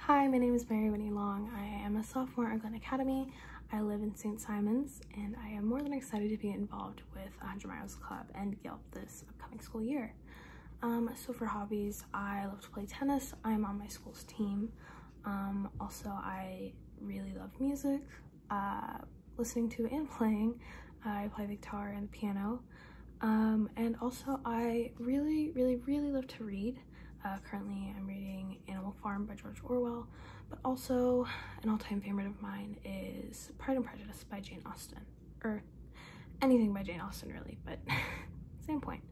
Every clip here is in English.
Hi, my name is Whitney. I am a sophomore at Glen Academy. I live in St. Simons, and I am more than excited to be involved with 100 Miles Club and YELP this upcoming school year. So for hobbies, I love to play tennis. I'm on my school's team. Also, I really love music, listening to and playing. I play the guitar and the piano. And also I really love to read. Currently I'm reading Animal Farm by George Orwell, but also an all-time favorite of mine is Pride and Prejudice by Jane Austen, or anything by Jane Austen really, but same point.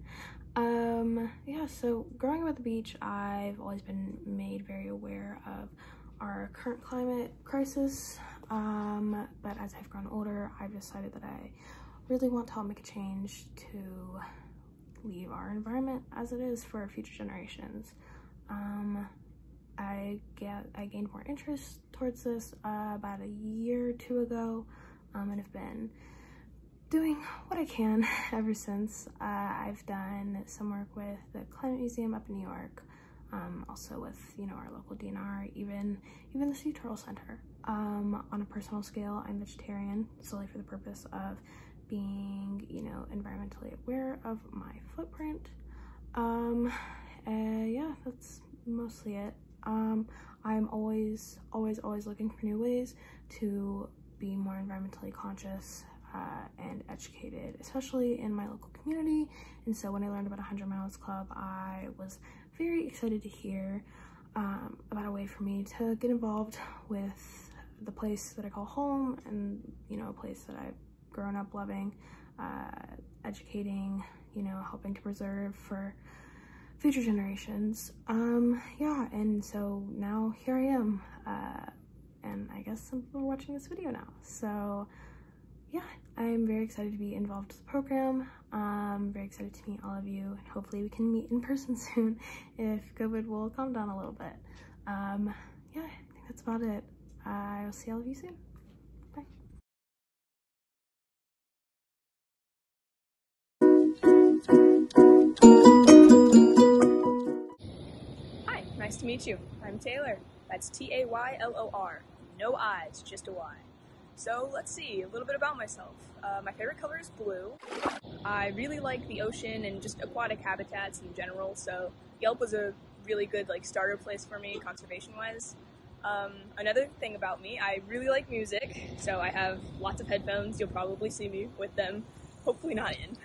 Yeah, so growing up at the beach, I've always been made very aware of our current climate crisis, but as I've grown older, I've decided that I really want to help make a change to leave our environment as it is for future generations. I gained more interest towards this about a year or two ago, and have been doing what I can ever since. I've done some work with the Climate Museum up in New York, also with, our local DNR, even the Sea Turtle Center. On a personal scale, I'm vegetarian solely for the purpose of being, environmentally aware of my footprint. Yeah, that's mostly it. I'm always looking for new ways to be more environmentally conscious and educated, especially in my local community. And so when I learned about 100 Miles Club, I was very excited to hear about a way for me to get involved with the place that I call home, and a place that I've grown up loving, educating, helping to preserve for future generations. Yeah, and so now here I am, and I guess some people are watching this video now. So yeah, I'm very excited to be involved with the program. Very excited to meet all of you, and hopefully we can meet in person soon if COVID will calm down a little bit. Yeah, I think that's about it. I'll see all of you soon. Bye. Hi, nice to meet you. I'm Taylor. That's Taylor. No I's, just a Y. So let's see, a little bit about myself. My favorite color is blue. I really like the ocean and just aquatic habitats in general, so YELP was a really good starter place for me conservation-wise. Another thing about me, I really like music, so I have lots of headphones. You'll probably see me with them, hopefully not in.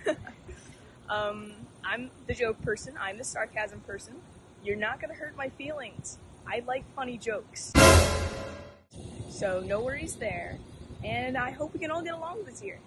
I'm the joke person, I'm the sarcasm person. You're not gonna hurt my feelings. I like funny jokes. So no worries there, and I hope we can all get along this year.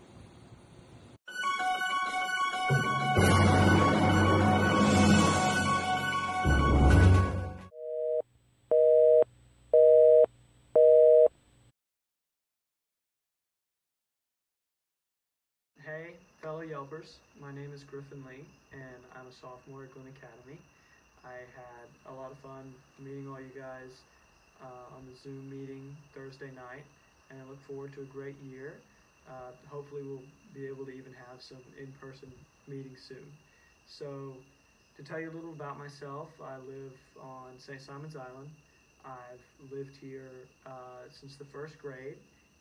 Hey, fellow Yelpers, my name is Griffin and I'm a sophomore at Glen Academy. I had a lot of fun meeting all you guys on the Zoom meeting Thursday night, and I look forward to a great year. Hopefully we'll be able to even have some in-person meetings soon. So, to tell you a little about myself, I live on St. Simons Island. I've lived here since the first grade,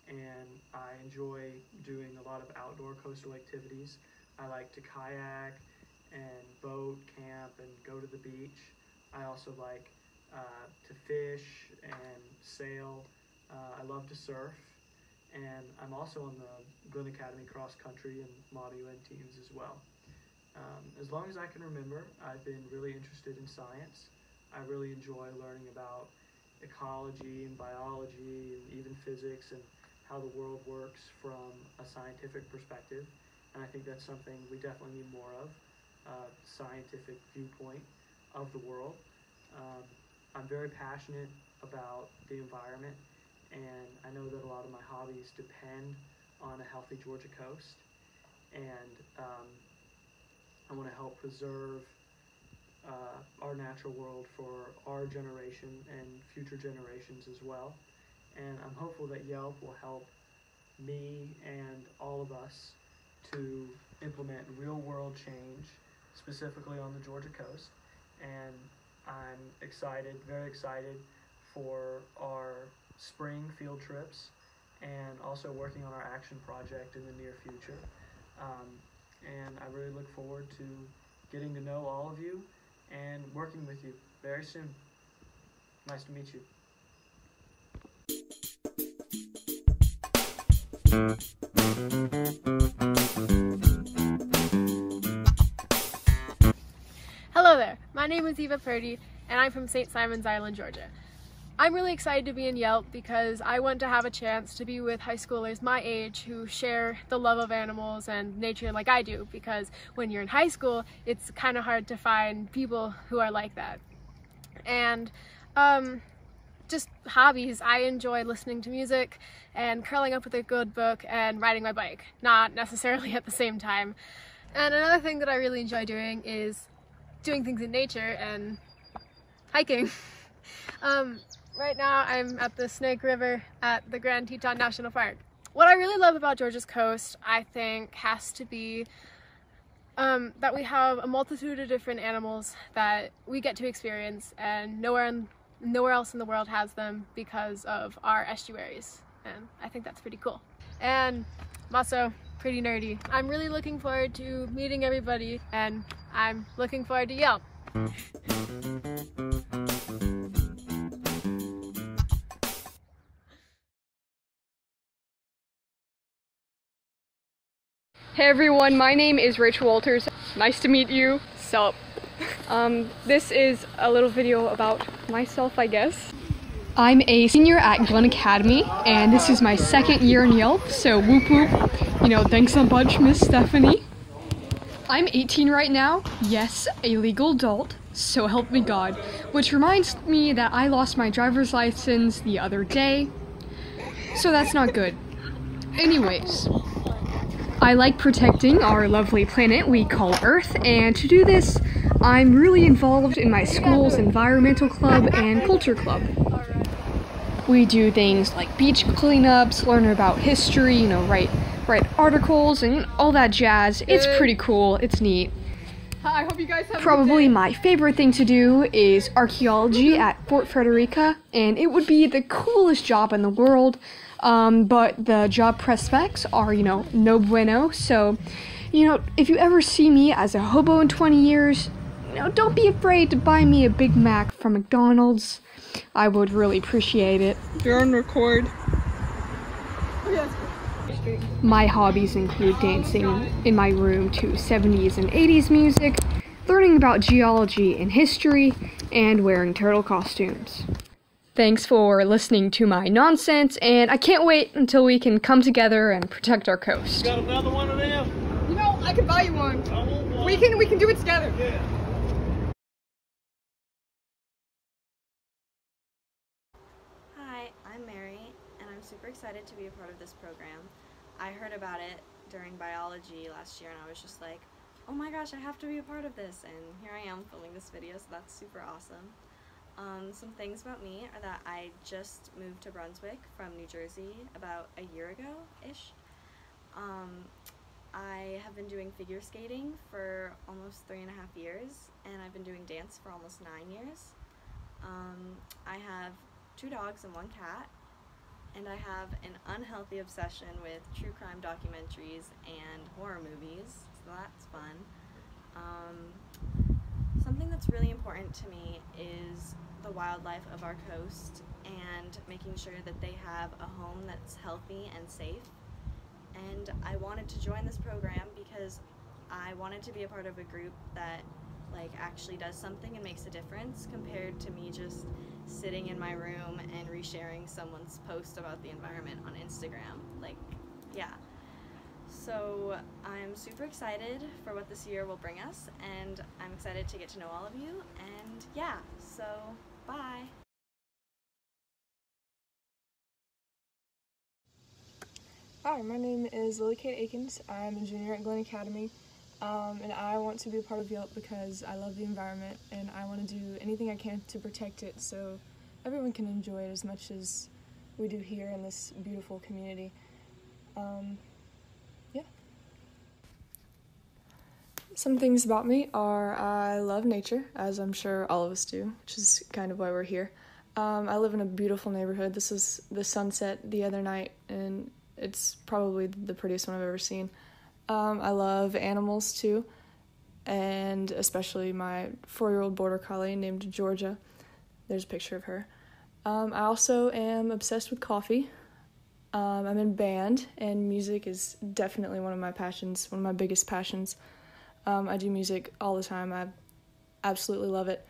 and I enjoy doing a lot of outdoor coastal activities. I like to kayak and boat, camp, and go to the beach. I also like to fish and sail. I love to surf, and I'm also on the Glen Academy cross country and Model UN teams as well. As long as I can remember, I've been really interested in science. I really enjoy learning about ecology and biology and even physics and how the world works from a scientific perspective. And I think that's something we definitely need more of, scientific viewpoint of the world. I'm very passionate about the environment, and I know that a lot of my hobbies depend on a healthy Georgia coast. And I want to help preserve our natural world for our generation and future generations as well. And I'm hopeful that YELP will help me and all of us to implement real world change, specifically on the Georgia coast. And I'm excited, very excited for our spring field trips and also working on our action project in the near future. And I really look forward to getting to know all of you and working with you very soon. Nice to meet you. Hello there, my name is Eva Purdy and I'm from St. Simons Island, Georgia. I'm really excited to be in YELP because I want to have a chance to be with high schoolers my age who share the love of animals and nature like I do, because when you're in high school it's kind of hard to find people who are like that. And just hobbies, I enjoy listening to music and curling up with a good book and riding my bike, not necessarily at the same time. And another thing that I really enjoy doing is doing things in nature and hiking. Right now I'm at the Snake River at the Grand Teton National Park. What I really love about Georgia's coast, I think, has to be that we have a multitude of different animals that we get to experience, and nowhere else in the world has them because of our estuaries, and I think that's pretty cool. And I'm also pretty nerdy. I'm really looking forward to meeting everybody, and I'm looking forward to YELP. Hey everyone, my name is Rachel Walters. Nice to meet you. Sup. This is a little video about myself, I guess. I'm a senior at Glen Academy, and this is my second year in YELP, so whoop whoop. You know, thanks a bunch, Miss Stephanie. I'm 18 right now. Yes, a legal adult, so help me God. Which reminds me that I lost my driver's license the other day, so that's not good. Anyways, I like protecting our lovely planet we call Earth, and to do this, I'm really involved in my school's environmental club and culture club. We do things like beach cleanups, learn about history, you know, write articles and all that jazz. It's pretty cool, it's neat. I hope you guys have Probably my favorite thing to do is archaeology at Fort Frederica, and it would be the coolest job in the world. But the job prospects are, you know, no bueno, so, you know, if you ever see me as a hobo in 20 years, you know, don't be afraid to buy me a Big Mac from McDonald's. I would really appreciate it. You're on record. My hobbies include dancing in my room to 70s and 80s music, learning about geology and history, and wearing turtle costumes. Thanks for listening to my nonsense, and I can't wait until we can come together and protect our coast. Got another one of them? You know, I can buy you one. I want one. We can do it together. Yeah. Hi, I'm Mary, and I'm super excited to be a part of this program. I heard about it during biology last year, and I was just like, oh my gosh, I have to be a part of this, and here I am filming this video, so that's super awesome. Some things about me are that I just moved to Brunswick from New Jersey about a year ago-ish. I have been doing figure skating for almost 3.5 years, and I've been doing dance for almost 9 years. I have 2 dogs and 1 cat, and I have an unhealthy obsession with true crime documentaries and horror movies, so that's fun. Something that's really important to me is the wildlife of our coast and making sure that they have a home that's healthy and safe. And I wanted to join this program because I wanted to be a part of a group that actually does something and makes a difference, compared to me just sitting in my room and resharing someone's post about the environment on Instagram. Yeah. So I'm super excited for what this year will bring us, and I'm excited to get to know all of you, and yeah, so bye. Hi, my name is Lily Kate Akins. I'm a junior at Glen Academy, and I want to be a part of YELP because I love the environment and I want to do anything I can to protect it so everyone can enjoy it as much as we do here in this beautiful community. Yeah. Some things about me are I love nature, as I'm sure all of us do, which is kind of why we're here. I live in a beautiful neighborhood. This was the sunset the other night, and it's probably the prettiest one I've ever seen. I love animals too, and especially my 4-year-old border collie named Georgia. There's a picture of her. I also am obsessed with coffee. I'm in band, and music is definitely one of my passions, one of my biggest passions. I do music all the time. I absolutely love it.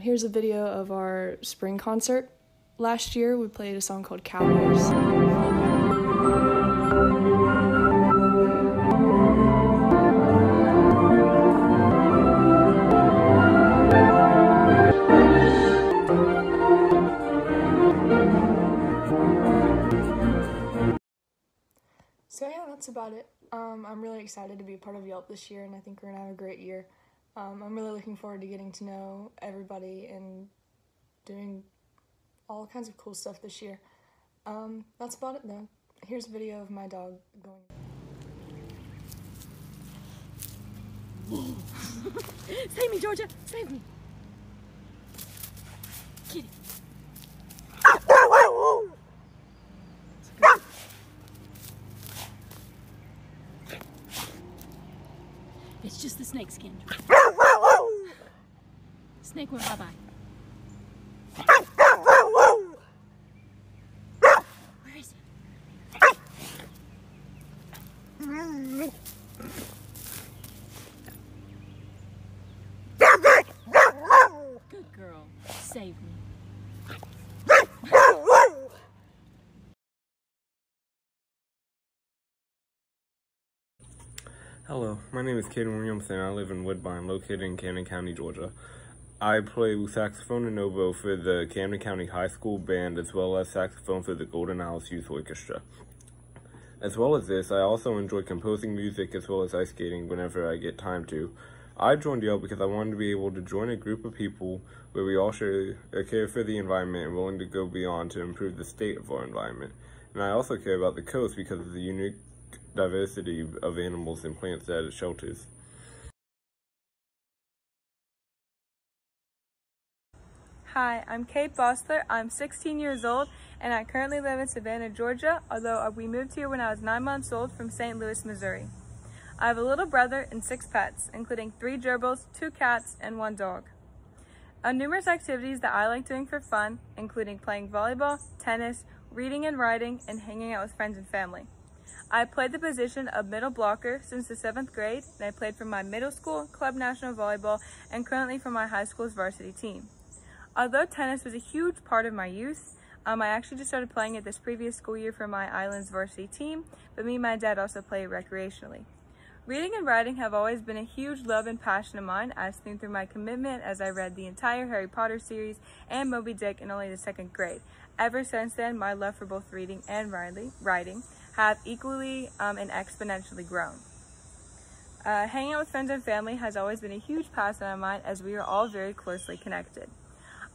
Here's a video of our spring concert. Last year, we played a song called Cowboys. So yeah, that's about it. I'm really excited to be a part of YELP this year, and I think we're gonna have a great year. I'm really looking forward to getting to know everybody and doing all kinds of cool stuff this year. That's about it though. Here's a video of my dog going. Save me, Georgia! Save me! Kitty! It's just the snake skin. Snake went bye-bye. Where is he? Good girl. Save me. Hello, my name is Caden Williamson. I live in Woodbine, located in Camden County, Georgia. I play saxophone and oboe for the Camden County High School Band, as well as saxophone for the Golden Owls Youth Orchestra. As well as this, I also enjoy composing music as well as ice skating whenever I get time to. I joined YELP because I wanted to be able to join a group of people where we all share a care for the environment and willing to go beyond to improve the state of our environment. And I also care about the coast because of the unique diversity of animals and plants that it shelters. Hi, I'm Kate Bostler. I'm 16 years old and I currently live in Savannah, Georgia, although we moved here when I was 9 months old from St. Louis, Missouri. I have a little brother and 6 pets, including 3 gerbils, 2 cats, and 1 dog. Numerous activities that I like doing for fun, including playing volleyball, tennis, reading and writing, and hanging out with friends and family. I played the position of middle blocker since the 7th grade, and I played for my middle school, club national volleyball, and currently for my high school's varsity team. Although tennis was a huge part of my youth, I actually just started playing it this previous school year for my island's varsity team, but me and my dad also play it recreationally. Reading and writing have always been a huge love and passion of mine, as seen through my commitment as I read the entire Harry Potter series and Moby Dick in only the 2nd grade. Ever since then, my love for both reading and writing have equally and exponentially grown. Hanging out with friends and family has always been a huge passion of mine, as we are all very closely connected.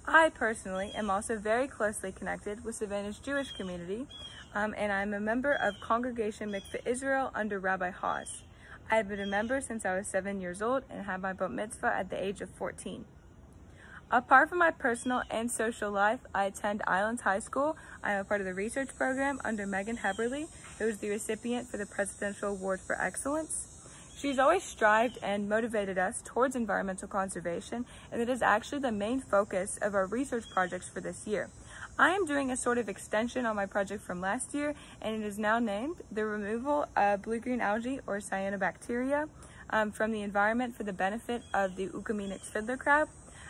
I personally am also very closely connected with Savannah's Jewish community, and I'm a member of Congregation Mikveh Israel under Rabbi Haas. I have been a member since I was 7 years old and had my bat mitzvah at the age of 14. Apart from my personal and social life, I attend Islands High School. I am a part of the research program under Megan Heberly, who is the recipient for the Presidential Award for Excellence. She's always strived and motivated us towards environmental conservation, and it is actually the main focus of our research projects for this year. I am doing a sort of extension on my project from last year, and it is now named the removal of blue-green algae or cyanobacteria from the environment for the benefit of the Ucumenic fiddler crab.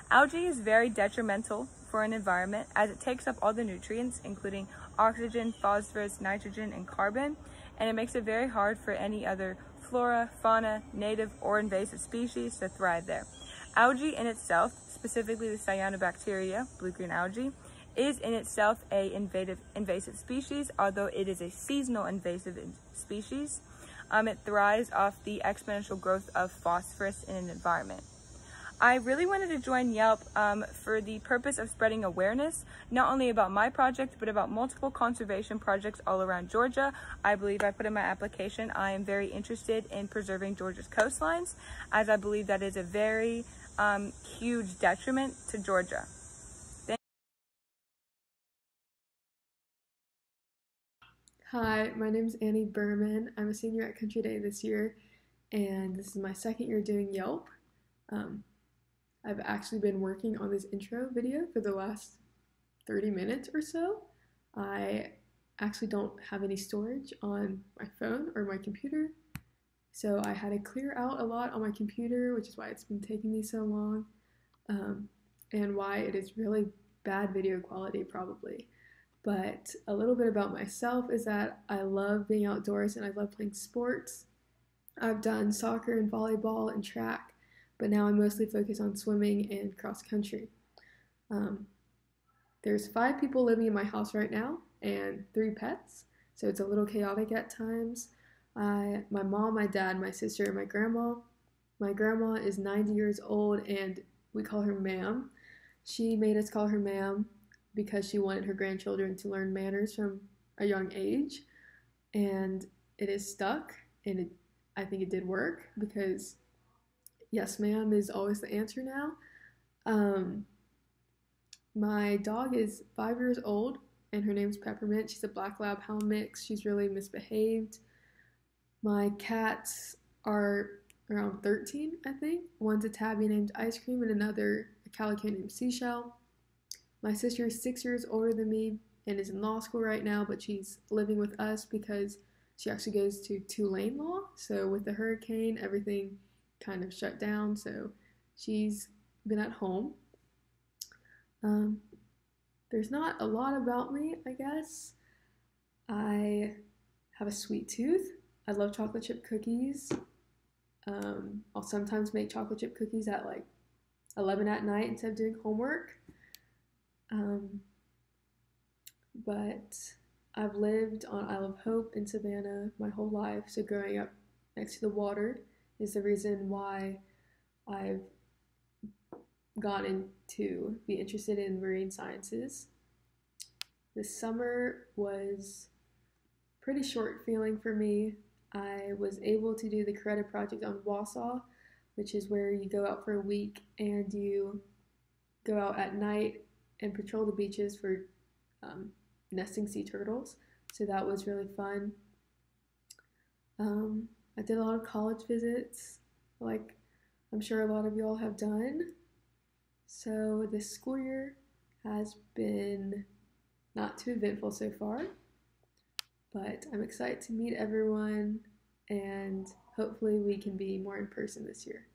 Algae is very detrimental for an environment as it takes up all the nutrients, including oxygen, phosphorus, nitrogen, and carbon, and it makes it very hard for any other flora, fauna, native, or invasive species to thrive there. Algae in itself, specifically the cyanobacteria, blue-green algae, is in itself a invasive species, although it is a seasonal invasive species. It thrives off the exponential growth of phosphorus in an environment. I really wanted to join YELP for the purpose of spreading awareness, not only about my project, but about multiple conservation projects all around Georgia. I believe I put in my application, I am very interested in preserving Georgia's coastlines, as I believe that is a very huge detriment to Georgia. Hi, my name is Annie Berman. I'm a senior at Country Day this year, and this is my second year doing YELP. I've actually been working on this intro video for the last 30 minutes or so. I actually don't have any storage on my phone or my computer, so I had to clear out a lot on my computer, which is why it's been taking me so long, and why it is really bad video quality probably. But a little bit about myself is that I love being outdoors and I love playing sports. I've done soccer and volleyball and track, but now I'm mostly focused on swimming and cross country. There's 5 people living in my house right now and 3 pets, so it's a little chaotic at times. My mom, my dad, my sister, and my grandma. My grandma is 90 years old and we call her ma'am. She made us call her ma'am because she wanted her grandchildren to learn manners from a young age, and it is stuck, and I think it did work because yes ma'am is always the answer now. My dog is 5 years old and her name's Peppermint. She's a black lab hound mix. She's really misbehaved. My cats are around 13, I think. One's a tabby named Ice Cream and another a calico named Seashell. My sister is 6 years older than me and is in law school right now, but she's living with us because she actually goes to Tulane Law. So with the hurricane, everything kind of shut down, so she's been at home. There's not a lot about me, I guess. I have a sweet tooth. I love chocolate chip cookies. I'll sometimes make chocolate chip cookies at like 11 at night instead of doing homework. But I've lived on Isle of Hope in Savannah my whole life, so growing up next to the water is the reason why I've gotten to be interested in marine sciences. This summer was pretty short feeling for me. I was able to do the credit project on Wausau, which is where you go out for a week and you go out at night and patrol the beaches for nesting sea turtles. So that was really fun. I did a lot of college visits, like I'm sure a lot of y'all have done. So this school year has been not too eventful so far, but I'm excited to meet everyone and hopefully we can be more in person this year.